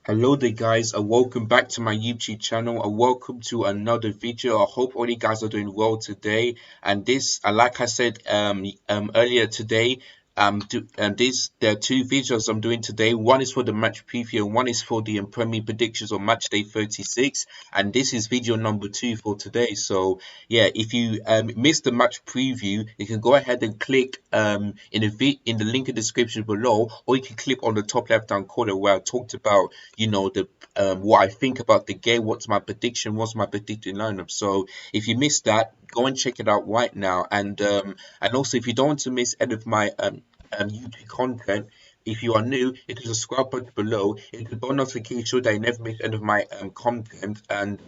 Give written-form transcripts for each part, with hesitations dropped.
Hello there guys, and welcome back to my YouTube channel, and welcome to another video. I hope all you guys are doing well today. And like I said earlier today, there are two videos I'm doing today. One is for the match preview and one is for the Premier predictions on match day 36, and this is video number 2 for today. So yeah, if you missed the match preview, you can go ahead and click in the link in the description below, or you can click on the top left hand corner where I talked about the what I think about the game, what's my prediction, what's my predicted lineup. So if you missed that, go and check it out right now. And also, if you don't want to miss any of my YouTube content, if you are new, you can subscribe button below. You can turn notification so that you never miss any of my content. And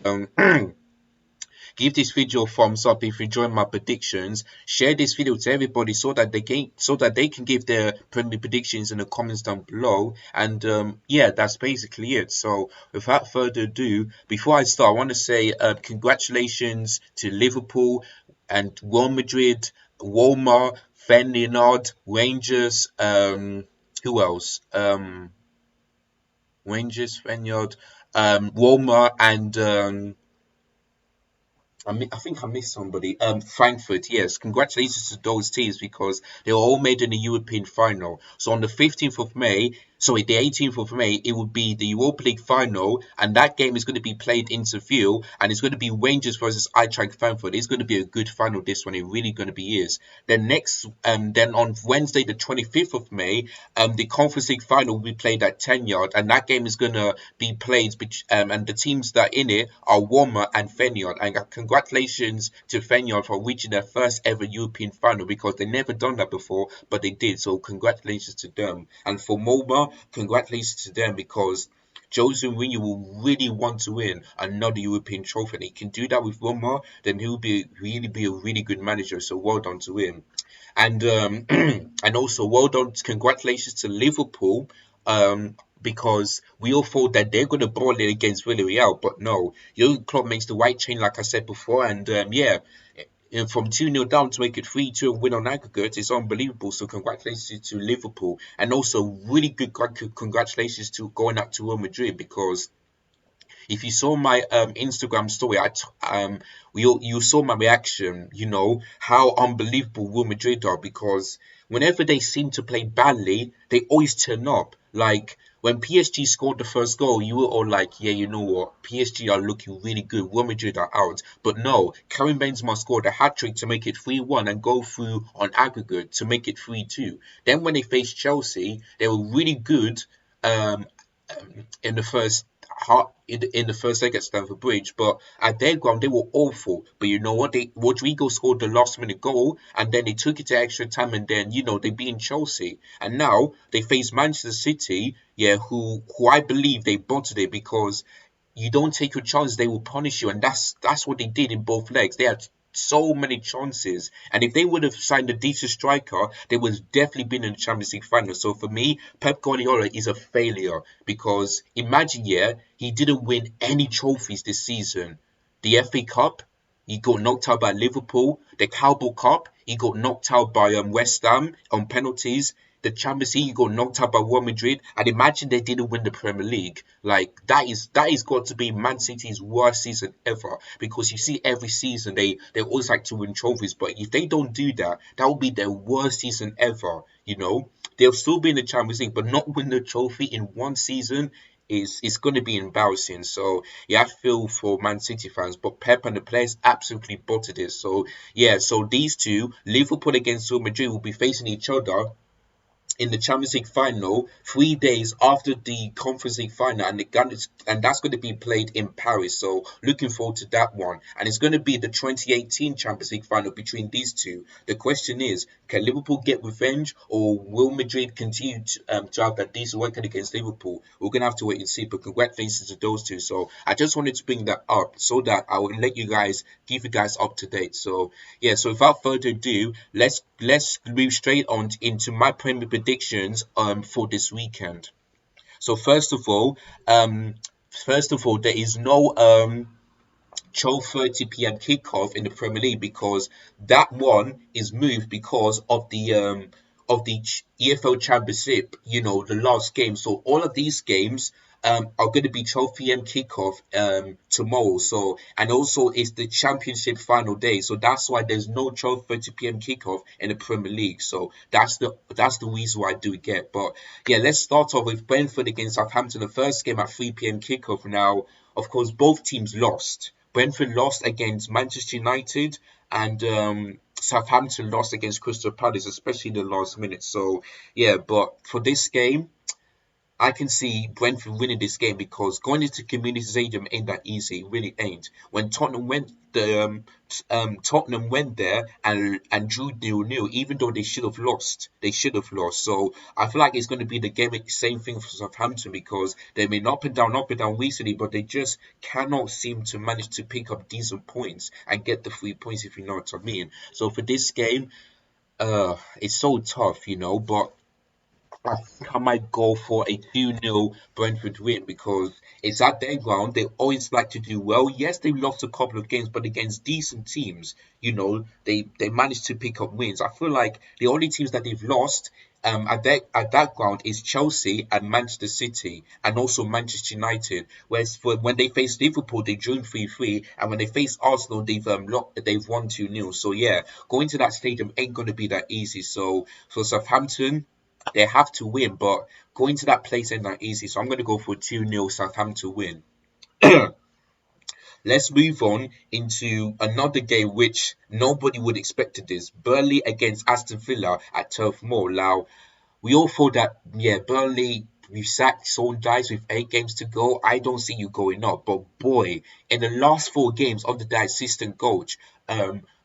give this video a thumbs up if you enjoy my predictions. Share this video to everybody so that they can give their Premier predictions in the comments down below. And yeah, that's basically it. So without further ado, before I start, I want to say congratulations to Liverpool and Real Madrid, Walmart, Feyenoord, Rangers. Who else? Rangers, Feyenoord, Walmart, and I think I missed somebody. Frankfurt, yes. Congratulations to those teams because they were all made in the European final. So on the 15th of May, sorry, the 18th of May, it will be the Europa League final, and that game is going to be played in Seville, and it's going to be Rangers versus Eintracht Frankfurt. It's going to be a good final, this one. It really going to be is. Then on Wednesday, the 25th of May, the Conference League final will be played at 10 yard, and that game is going to be played, and the teams that are in it are Warmer and Feyenoord. And congratulations to Feyenoord for reaching their first ever European final because they never done that before, but they did. So congratulations to them. And for Warmer, congratulations to them because Jose Mourinho will really want to win another European trophy. And he can do that with Roma, then he'll really be a really good manager. So well done to him. And and also well done, congratulations to Liverpool. Because we all thought that they're going to ball it against Villarreal, but no, Jurgen Klopp makes the right change, like I said before, and yeah, and from 2-0 down to make it 3-2 and win on aggregate is unbelievable. So congratulations to Liverpool, and also really good congratulations to going up to Real Madrid because if you saw my Instagram story, you saw my reaction. You know how unbelievable Real Madrid are because whenever they seem to play badly, they always turn up. Like when PSG scored the first goal, you were all like, "Yeah, you know what? PSG are looking really good. Real Madrid are out." But no, Karim Benzema scored a hat trick to make it 3-1 and go through on aggregate to make it 3-2. Then when they faced Chelsea, they were really good. Um, in the first in the first leg at Stamford Bridge, but at their ground they were awful. But you know what? Rodrigo scored the last minute goal, and then they took it to extra time, and then they beat Chelsea, and now they face Manchester City, yeah, who I believe they bottled it because you don't take your chances, they will punish you, and that's what they did in both legs. They had so many chances, and if they would have signed a decent striker, they would have definitely been in the Champions League final. So for me, Pep Guardiola is a failure because imagine, yeah, he didn't win any trophies this season. The FA Cup, he got knocked out by Liverpool. The Carabao Cup, he got knocked out by West Ham on penalties. The Champions League, he got knocked out by Real Madrid, and imagine they didn't win the Premier League. Like that is got to be Man City's worst season ever. Because you see, every season they always like to win trophies, but if they don't do that, that will be their worst season ever. They'll still be in the Champions League, but not win the trophy in one season is going to be embarrassing. So yeah, I feel for Man City fans, but Pep and the players absolutely bottled it. So yeah, so these two, Liverpool against Real Madrid, will be facing each other in the Champions League final 3 days after the Conference League final, and that's going to be played in Paris. So looking forward to that one, and it's going to be the 2018 Champions League final between these two. The question is, can Liverpool get revenge, or will Madrid continue to have that decent record against Liverpool? We're going to have to wait and see. But congratulations to those two. So I just wanted to bring that up so that I will give you guys up to date. So yeah, so without further ado, let's move straight on into my Premier predictions for this weekend. So first of all, there is no 12:30 p.m. kickoff in the Premier League because that one is moved because of the EFL Championship, the last game. So all of these games are going to be 12 p.m. kickoff tomorrow. So, and also it's the Championship final day. So that's why there's no 12:30 p.m. kickoff in the Premier League. So that's the reason why I do get. But yeah, let's start off with Brentford against Southampton. The first game at 3 p.m. kickoff. Now, of course, both teams lost. Brentford lost against Manchester United, and Southampton lost against Crystal Palace, especially in the last minute. So yeah, but for this game, I can see Brentford winning this game because going into Community Stadium ain't that easy. It really ain't. When Tottenham went there and drew 0-0, even though they should have lost. They should have lost. So I feel like it's going to be the game, same thing for Southampton because they've been up and down recently, but they just cannot seem to manage to pick up decent points and get the 3 points, if you know what I mean. So for this game, it's so tough, but I think I might go for a 2-0 Brentford win because it's at their ground. They always like to do well. Yes, they lost a couple of games, but against decent teams, they managed to pick up wins. I feel like the only teams that they've lost at that ground is Chelsea and Manchester City and also Manchester United. Whereas when they faced Liverpool, they drew 3-3, and when they faced Arsenal, they've won 2-0. So yeah, going to that stadium ain't gonna be that easy. So for Southampton, they have to win, but going to that place ain't that easy. So I'm going to go for a 2-0 Southampton win. Let's move on into another game which nobody would expect this. Burnley against Aston Villa at Turf Moor. Now, we all thought that, yeah, Burnley, we've sacked Saunders with 8 games to go. I don't see you going up. But boy, in the last 4 games under the assistant coach,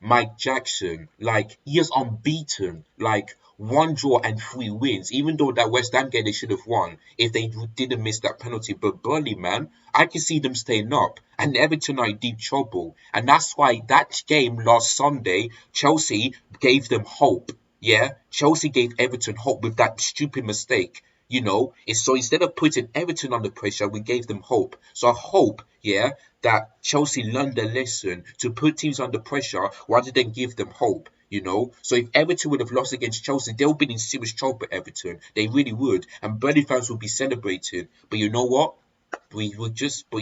Mike Jackson, like, he is unbeaten. Like, 1 draw and 3 wins. Even though that West Ham game they should have won if they didn't miss that penalty. But Burnley, man, I can see them staying up. And Everton are in deep trouble. And that's why that game last Sunday, Chelsea gave them hope. Yeah, Chelsea gave Everton hope with that stupid mistake. So instead of putting Everton under pressure, we gave them hope. So I hope, yeah, that Chelsea learned their lesson to put teams under pressure rather than give them hope. So if Everton would have lost against Chelsea, they would be in serious trouble. Everton, they really would, and Burnley fans would be celebrating. But you know what? But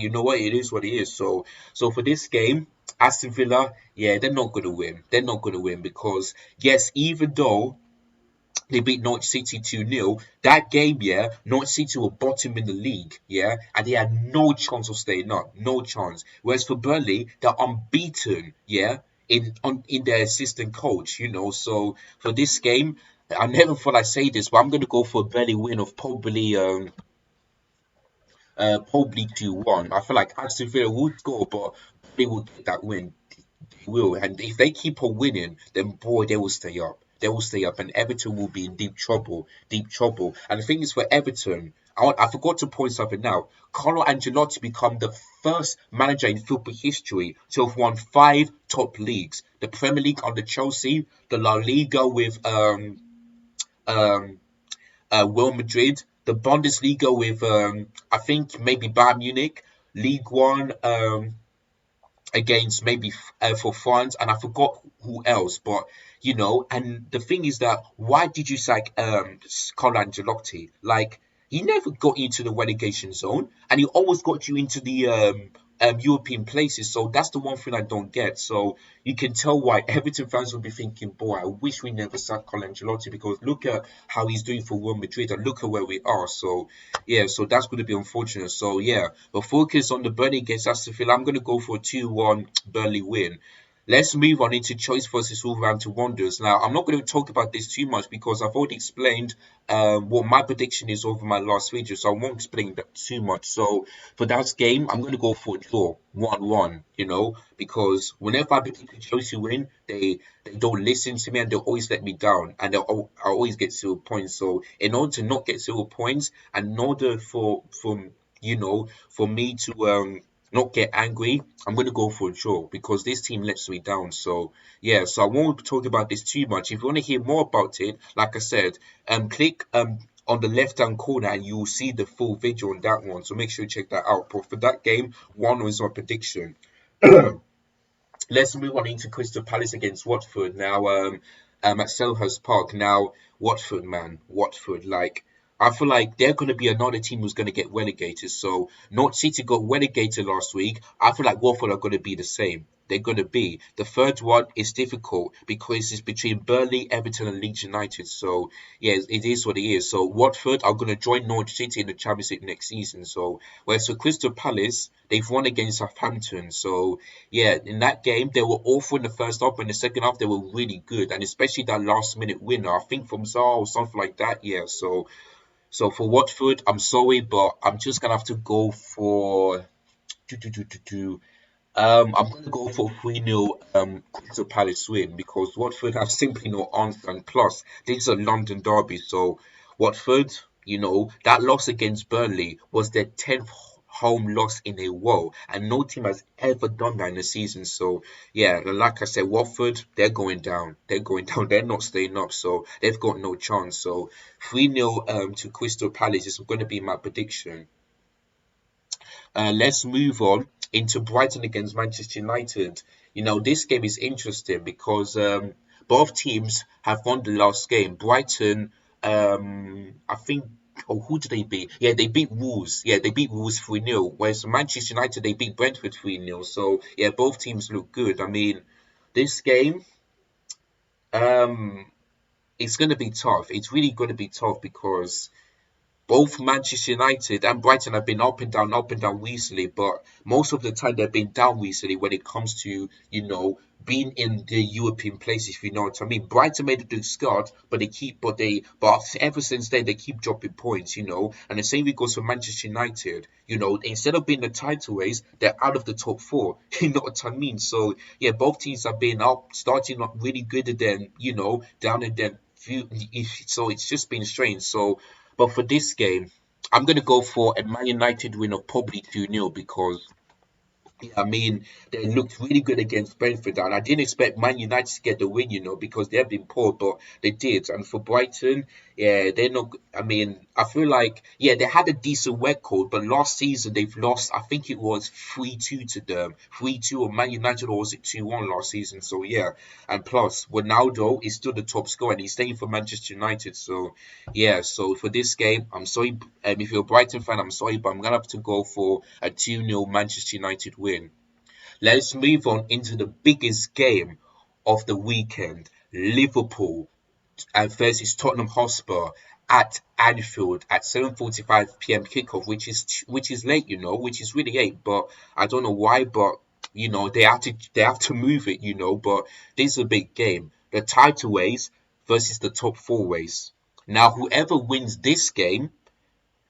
you know what? It is what it is. So for this game, Aston Villa, yeah, they're not gonna win. They're not gonna win because yes, even though they beat Norwich City 2-0. That game, yeah, Norwich City were bottom in the league, yeah, and they had no chance of staying up, no chance. Whereas for Burnley, they're unbeaten, yeah, in their assistant coach, So for this game, I never thought I'd say this, but I'm gonna go for a Burnley win of probably 2-1. I feel like Aston Villa would score, but they will get that win. They will. And if they keep on winning, then boy, they will stay up. They will stay up, and Everton will be in deep trouble. Deep trouble. And the thing is, for Everton, I forgot to point something out. Carlo Ancelotti become the first manager in football history to have won 5 top leagues: the Premier League under Chelsea, the La Liga with um, Real Madrid, the Bundesliga with I think maybe Bayern Munich, League One against maybe for France, and I forgot who else. But and the thing is that why did you sack Carlo Ancelotti? Like, he never got into the relegation zone, and he always got you into the European places. So that's the one thing I don't get. So you can tell why Everton fans will be thinking, boy, I wish we never sacked Carlo Ancelotti because look at how he's doing for Real Madrid and look at where we are. So yeah, so that's going to be unfortunate. So yeah, but focus on the Burnley against Aston Villa. I'm going to go for a 2-1 Burnley win. Let's move on into Choice versus Wolverhampton Wanderers. Now, I'm not going to talk about this too much because I've already explained what my prediction is over my last video, so I won't explain that too much. So for that game, I'm going to go for a draw, 1-1, because whenever I predict Chelsea win, they don't listen to me and they always let me down, and I always get 0 points. So in order to not get 0 points, and in order for me to not get angry, I'm going to go for a draw because this team lets me down. So yeah, so I won't talk about this too much. If you want to hear more about it, like I said, click on the left hand corner and you'll see the full video on that one. So make sure you check that out. But for that game, 1 was my prediction. Let's move on into Crystal Palace against Watford. Now, at Selhurst Park. Now, Watford, man, Watford, like, I feel like they're going to be another team who's going to get relegated. So, North City got relegated last week. I feel like Watford are going to be the same. They're going to be. The third one is difficult because it's between Burnley, Everton, and Leeds United. So, yeah, it is what it is. So, Watford are going to join Norwich City in the Champions League next season. So, whereas for Crystal Palace, they've won against Southampton. So, yeah, in that game, they were awful in the first half, but in the second half, they were really good. And especially that last minute winner, I think from Zaha or something like that. Yeah, so for Watford, I'm sorry, but I'm just gonna have to go for I'm going to go for 3-0 Crystal Palace win because Watford have simply no answer. And plus, this is a London derby. So, Watford, that loss against Burnley was their 10th home loss in a row. And no team has ever done that in a season. So, yeah, and like I said, Watford, they're going down. They're going down. They're not staying up. So, they've got no chance. So, 3-0 to Crystal Palace is going to be my prediction. Let's move on into Brighton against Manchester United. This game is interesting because both teams have won the last game. Brighton, I think, oh, who did they beat? Yeah, they beat Wolves. Yeah, they beat Wolves 3-0. Whereas Manchester United, they beat Brentford 3-0. So, yeah, both teams look good. I mean, this game, um, it's going to be tough. It's really going to be tough because both Manchester United and Brighton have been up and down recently, but most of the time they've been down recently when it comes to, being in the European places, if you know what I mean. Brighton made it to the start, but ever since then they keep dropping points, and the same goes for Manchester United. Instead of being the title race, they're out of the top four. You know what I mean? So yeah, both teams have been up, starting up really good, and then down and then few. So it's just been strange. So. But for this game, I'm going to go for a Man United win of probably 2-0 because I mean, they looked really good against Brentford, and I didn't expect Man United to get the win, because they have been poor, but they did. And for Brighton, yeah, they're not. I mean, I feel like, yeah, they had a decent record, but last season they've lost. I think it was 3-2 to them, 3-2, or Man United, or was it 2-1 last season? So yeah, and plus Ronaldo is still the top scorer, and he's staying for Manchester United. So yeah, so for this game, I'm sorry, if you're a Brighton fan, I'm sorry, but I'm gonna have to go for a 2-0 Manchester United win. Let's move on into the biggest game of the weekend. Liverpool versus Tottenham Hotspur at Anfield at 7:45 p.m. kickoff, which is late, which is really late. But I don't know why, but they have to move it, But this is a big game. The title race versus the top four race. Now, whoever wins this game,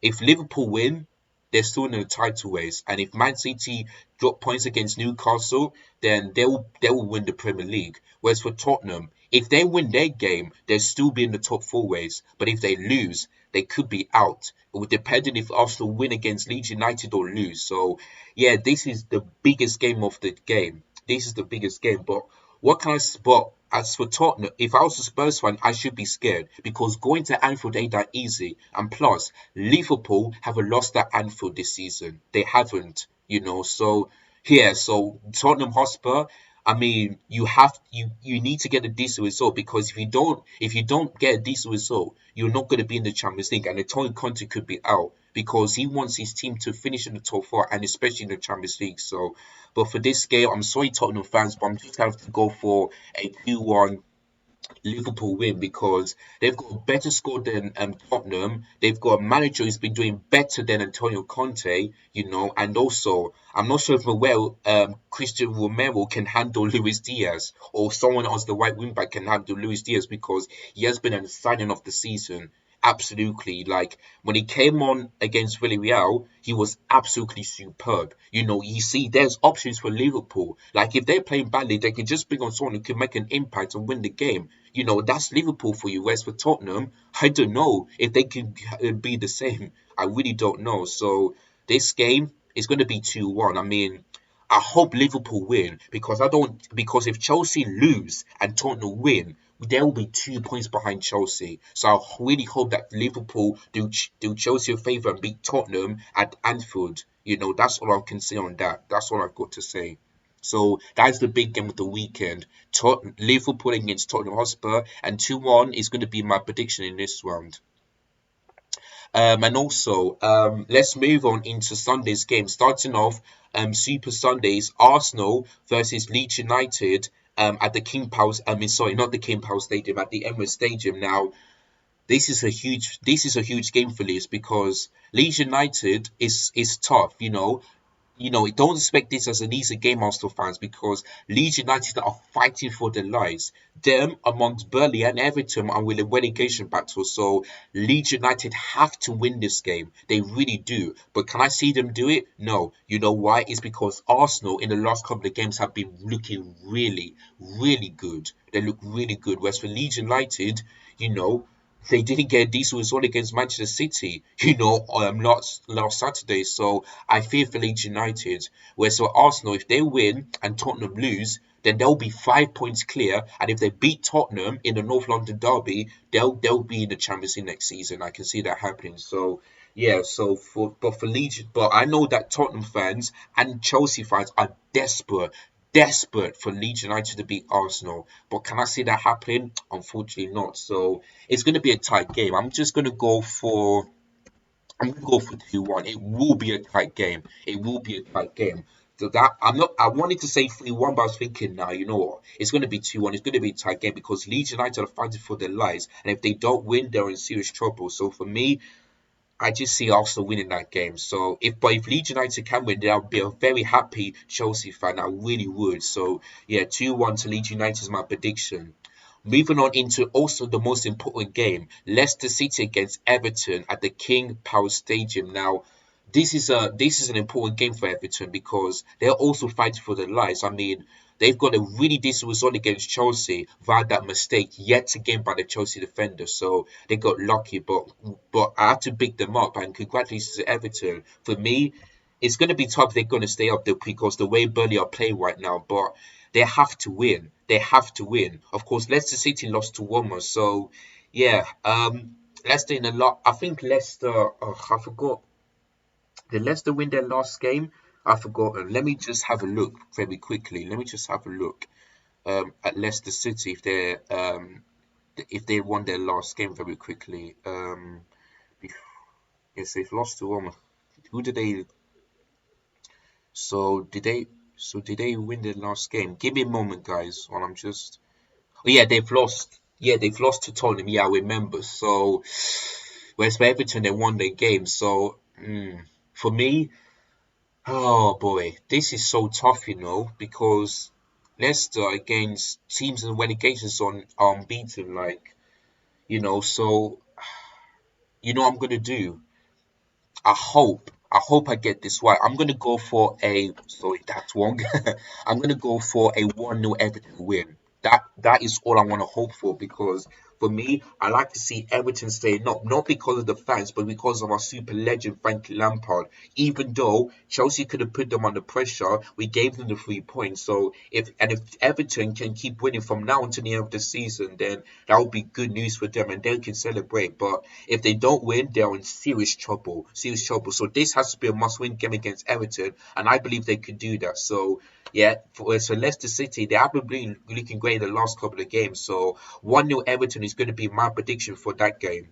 if Liverpool win, they're still in the title race, and if Man City drop points against Newcastle, then they will win the Premier League. Whereas for Tottenham, if they win their game, they'll still be in the top four race. But if they lose, they could be out. It would depend on if Arsenal win against Leeds United or lose. So yeah, this is the biggest game of the game. This is the biggest game. But what can I spot? As for Tottenham, if I was a Spurs fan, I should be scared because going to Anfield ain't that easy. And plus, Liverpool haven't lost at Anfield this season. They haven't. So yeah, so Tottenham Hotspur. I mean, you need to get a decent result because if you don't get a decent result, you're not going to be in the Champions League, and Antonio Conte could be out because he wants his team to finish in the top four and especially in the Champions League. So, but for this game, I'm sorry, Tottenham fans, but I'm just going to have to go for a 2-1 Liverpool win because they've got a better score than Tottenham. They've got a manager who's been doing better than Antonio Conte, and also I'm not sure if Christian Romero can handle Luis Diaz or someone else, the right wing back can handle Luis Diaz because he has been a signing of the season. Absolutely, like when he came on against Villarreal, he was absolutely superb. You see, there's options for Liverpool. Like if they're playing badly, they can just bring on someone who can make an impact and win the game. That's Liverpool for you. Whereas for Tottenham, I don't know if they can be the same. I really don't know. So this game is going to be 2-1. I mean, I hope Liverpool win because if Chelsea lose and Tottenham win, they will be 2 points behind Chelsea. So I really hope that Liverpool do Chelsea a favour and beat Tottenham at Anfield. That's all I can say on that. That's all I've got to say. So that's the big game of the weekend. Liverpool against Tottenham Hotspur, and 2-1 is going to be my prediction in this round. And also, let's move on into Sunday's game. Starting off, Super Sundays, Arsenal versus Leeds United at the King Power. I mean, sorry, not the King Power Stadium, at the Emirates Stadium. Now, this is a huge game for Leeds because Leeds United is tough. Don't expect this as an easy game, Arsenal fans, because Leeds United are fighting for their lives. Them, amongst Burnley and Everton, are with a relegation battle. So Leeds United have to win this game. They really do. But can I see them do it? No. You know why? It's because Arsenal in the last couple of games have been looking really, really good. They look really good. Whereas for Leeds United, you know, they didn't get a decent result against Manchester City, last Saturday. So I fear for Leeds United. Whereas for Arsenal, if they win and Tottenham lose, then they'll be 5 points clear. And if they beat Tottenham in the North London derby, they'll be in the Champions League next season. I can see that happening. So yeah, for Leeds, but I know that Tottenham fans and Chelsea fans are desperate for Leeds United to beat Arsenal. But can I see that happening? Unfortunately not. So it's going to be a tight game. I'm going to go for 2-1. It will be a tight game. It will be a tight game. So that I wanted to say 3-1, but I was thinking now, you know what? It's going to be 2-1. It's going to be a tight game because Leeds United are fighting for their lives. And if they don't win, they're in serious trouble. So for me, I just see Arsenal winning that game. So if Leeds United can win, then I'll be a very happy Chelsea fan. I really would. So yeah, 2-1 to Leeds United is my prediction. Moving on into also the most important game, Leicester City against Everton at the King Power Stadium. Now, this is an important game for Everton because they're also fighting for their lives. I mean, they've got a really decent result against Chelsea via that mistake yet again by the Chelsea defender. So they got lucky, but I had to pick them up and congratulations to Everton. For me, it's going to be tough. They're going to stay up there because the way Burnley are playing right now, but they have to win. They have to win. Of course, Leicester City lost to Warmer, so yeah. Leicester in a lot. I think Leicester. Oh, I forgot. Did Leicester win their last game? I've forgotten. Let me just have a look very quickly. Let me just have a look at Leicester City if they won their last game very quickly. Yes, they've lost to Warmer. Who did they? So did they? So did they win their last game? Give me a moment, guys, while I'm just. Oh, yeah, they've lost. Yeah, they've lost to Tottenham. Yeah, I remember. So, whereas for Everton, they won their game. So, for me, oh boy, this is so tough, because Leicester against teams in relegation zone are unbeaten. So I'm gonna do. I hope I get this right. I'm gonna go for a sorry, that's wrong. I'm gonna go for a 1-0 Everton win. That is all I want to hope for because for me, I like to see Everton staying up, not because of the fans, but because of our super legend Frank Lampard. Even though Chelsea could have put them under pressure, we gave them the 3 points. So if Everton can keep winning from now until the end of the season, then that would be good news for them and they can celebrate. But if they don't win, they're in serious trouble. Serious trouble. So this has to be a must-win game against Everton, and I believe they could do that. So yeah, so Leicester City, they haven't been looking great in the last couple of games. So 1-0 Everton is going to be my prediction for that game.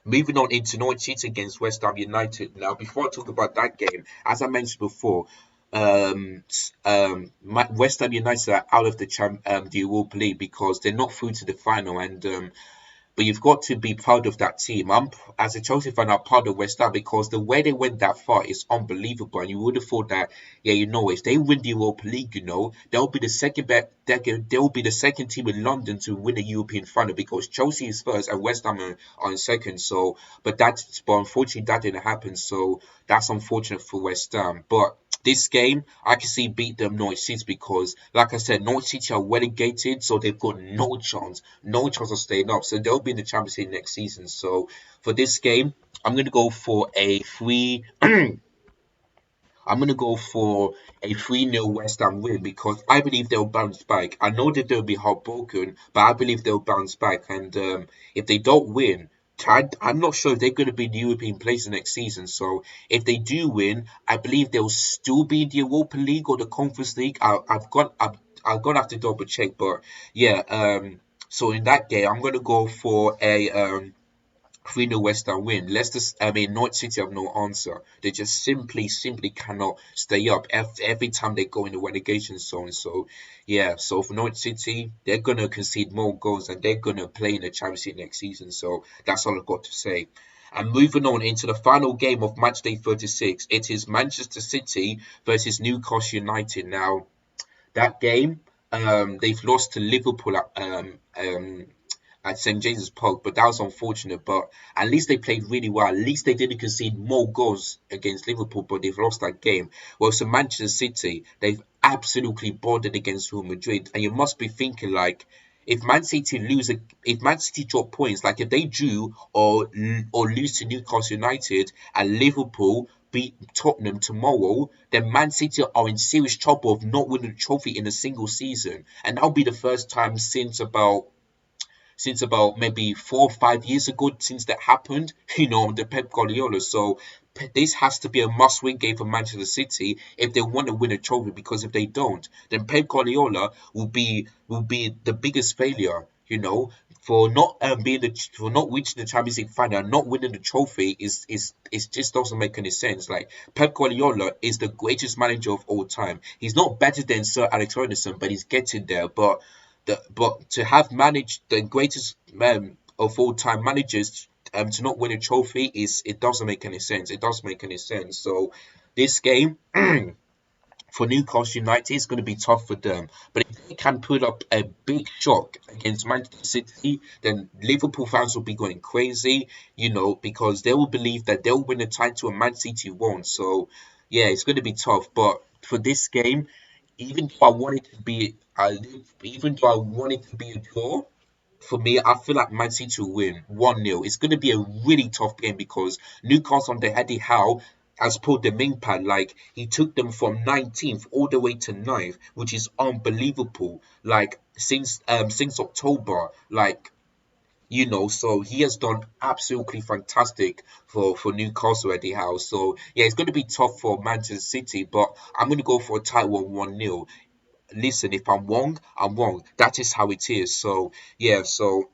Moving on into Norwich City against West Ham United. Now, before I talk about that game, as I mentioned before, West Ham United are out of the Europa League because they're not through to the final, and but you've got to be proud of that team. As a Chelsea fan, I'm proud of West Ham because the way they went that far is unbelievable. And you would have thought that, yeah, if they win the Europa League, they'll be the they'll be the second team in London to win the European final because Chelsea is first and West Ham are in second. So, but unfortunately that didn't happen. So that's unfortunate for West Ham. But this game, I can see beat them Norwich City because, like I said, Norwich City are relegated, so they've got no chance of staying up. So they'll be in the Champions League next season. So for this game, I'm gonna go for a three. I'm gonna go for a 3-0 West Ham win because I believe they'll bounce back. I know that they'll be heartbroken, but I believe they'll bounce back. And if they don't win, I'm not sure if they're going to be in the European places next season. So if they do win, I believe they'll still be in the Europa League or the Conference League. I'm gonna have to double check, but yeah. So in that game, I'm gonna go for a 3-0 West Ham win. Norwich City have no answer. They just simply cannot stay up every time they go in the relegation zone. So, yeah, so for Norwich City, they're going to concede more goals and they're going to play in the Champions League next season. So, that's all I've got to say. And moving on into the final game of Matchday 36, it is Manchester City versus Newcastle United. Now, that game, they've lost to Liverpool at St James's Park, but that was unfortunate. But at least they played really well. At least they didn't concede more goals against Liverpool, but they've lost that game. Well, so Manchester City, they've absolutely boarded against Real Madrid, and you must be thinking like, if Man City drop points, like if they drew or lose to Newcastle United and Liverpool beat Tottenham tomorrow, then Man City are in serious trouble of not winning a trophy in a single season, and that'll be the first time since about maybe 4 or 5 years ago since that happened, the Pep Guardiola. So this has to be a must-win game for Manchester City if they want to win a trophy. Because if they don't, then Pep Guardiola will be the biggest failure. For not for not reaching the Champions League final and not winning the trophy is just doesn't make any sense. Like Pep Guardiola is the greatest manager of all time. He's not better than Sir Alex Ferguson, but he's getting there. But to have managed the greatest of all time managers to not win a trophy it doesn't make any sense. It doesn't make any sense. So this game for Newcastle United is going to be tough for them. But if they can put up a big shock against Manchester City, then Liverpool fans will be going crazy, because they will believe that they'll win the title and Man City won't. So yeah, it's going to be tough. But for this game, even though I want it to be, even though I want it to be a draw, for me, I feel like Man City will win 1-0. It's going to be a really tough game because Newcastle under Eddie Howe has pulled the main pad. Like, he took them from 19th all the way to 9th, which is unbelievable. Like, since October, like, so he has done absolutely fantastic for Newcastle Eddie Howe. So, yeah, it's going to be tough for Manchester City, but I'm going to go for a tight 1-0. Listen, if I'm wrong, I'm wrong. That is how it is. So yeah,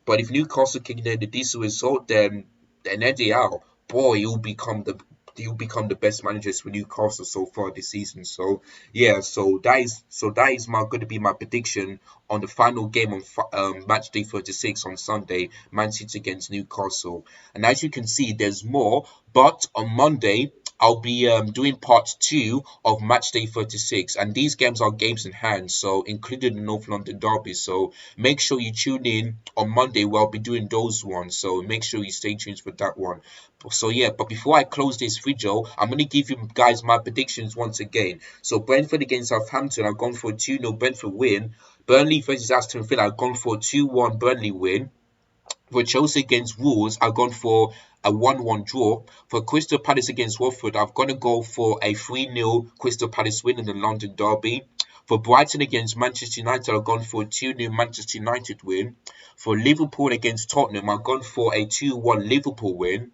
but if Newcastle can get a decent result, then Eddie Howe, boy, he'll become the best managers for Newcastle so far this season. So yeah, so that is my going to be my prediction on the final game on match day 36 on Sunday, Man City against Newcastle. And as you can see, there's more, but on Monday I'll be doing part two of Matchday 36, and these games are games in hand, so including the North London derby. So make sure you tune in on Monday where I'll be doing those ones. So make sure you stay tuned for that one. So yeah, but before I close this video, I'm gonna give you guys my predictions once again. So Brentford against Southampton, I've gone for a 2-0 Brentford win. Burnley versus Aston Villa, I've gone for a 2-1 Burnley win. For Chelsea against Wolves, I've gone for a 1-1 draw. For Crystal Palace against Watford, I've got to go for a 3-0 Crystal Palace win in the London derby. For Brighton against Manchester United, I've gone for a 2-0 Manchester United win. For Liverpool against Tottenham, I've gone for a 2-1 Liverpool win.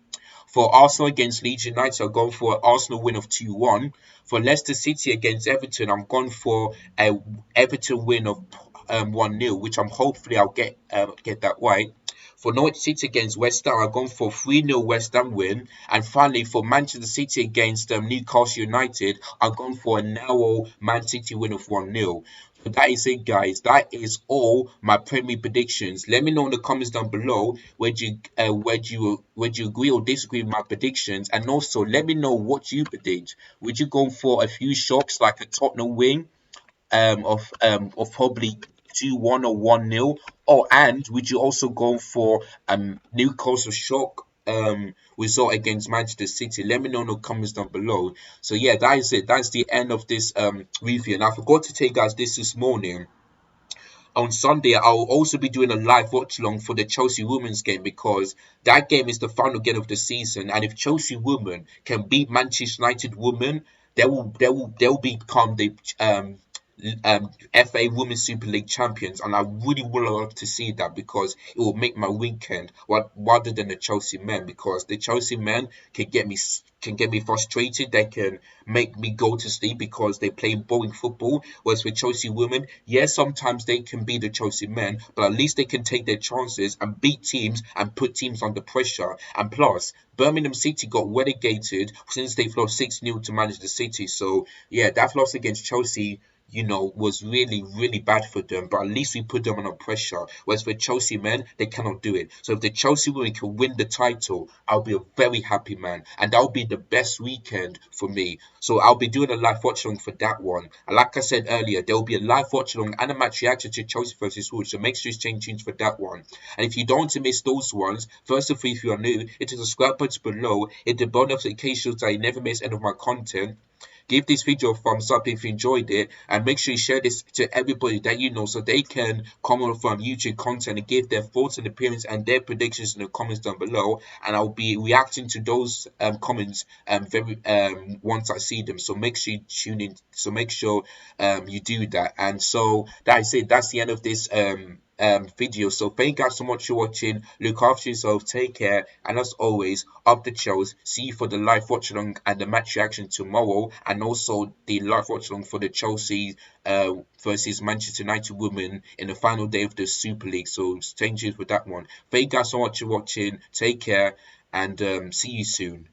For Arsenal against Leeds United, I've gone for an Arsenal win of 2-1. For Leicester City against Everton, I've gone for a Everton win of 1-0, which I'll get that right. For Norwich City against West Ham, I've gone for 3-0 West Ham win. And finally, for Manchester City against Newcastle United, I've gone for a narrow Man City win of 1-0. So that is it, guys. That is all my Premier predictions. Let me know in the comments down below whether you agree or disagree with my predictions, and also let me know what you predict. Would you go for a few shocks like a Tottenham win, of probably 2-1 or 1-0, and would you also go for Newcastle shock result against Manchester City? Let me know in the comments down below. So yeah, that is it. That's the end of this review. And I forgot to tell you guys this morning. On Sunday, I'll also be doing a live watch along for the Chelsea women's game, because that game is the final game of the season. And if Chelsea women can beat Manchester United women, they will become FA Women's Super League champions, and I really would love to see that because it will make my weekend rather than the Chelsea men, because the Chelsea men can get me frustrated. They can make me go to sleep because they play boring football. Whereas with Chelsea women, yes, sometimes they can be the Chelsea men, but at least they can take their chances and beat teams and put teams under pressure. And plus, Birmingham City got relegated since they've lost 6-0 to Manchester City. So yeah, that loss against Chelsea, was really, really bad for them, but at least we put them under pressure. Whereas for Chelsea men, they cannot do it. So if the Chelsea women can win the title, I'll be a very happy man, and that'll be the best weekend for me. So I'll be doing a live watch along for that one. And like I said earlier, there will be a live watch along and a match reaction to Chelsea versus Wolves. So make sure you stay tuned for that one. And if you don't want to miss those ones, first of all, if you are new, hit the subscribe button below, hit the bell notification so that you never miss any of my content. Give this video a thumbs up if you enjoyed it, and make sure you share this to everybody that you know so they can comment from YouTube content and give their thoughts and opinions and their predictions in the comments down below. And I'll be reacting to those comments very once I see them. So make sure you tune in. So make sure you do that. And so that's it. That's the end of this video. So thank you guys so much for watching. Look after yourself, take care, and as always, up the Chels. See you for the live watch along and the match reaction tomorrow, and also the live watch along for the Chelsea versus Manchester United women in the final day of the Super League. So stay tuned with that one. Thank you guys so much for watching. Take care, and see you soon.